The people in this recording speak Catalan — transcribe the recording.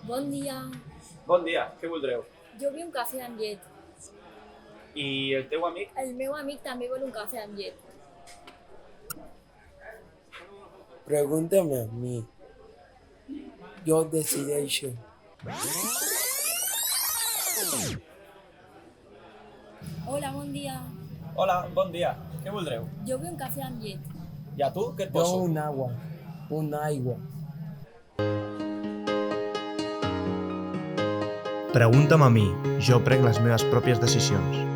Bon dia. Bon dia, què voldreu? Jo vull un cafè amb llet. I el teu amic? El meu amic també vol un cafè amb llet. Pregúntame a mí. Yo decideixo. Hola, bon dia. Hola, bon dia, què voldreu? Jo vull un cafè amb llet. I a tu, què et Yo poso? un agua. Un aigua. Pregunta'm a mi, jo prenc les meves pròpies decisions.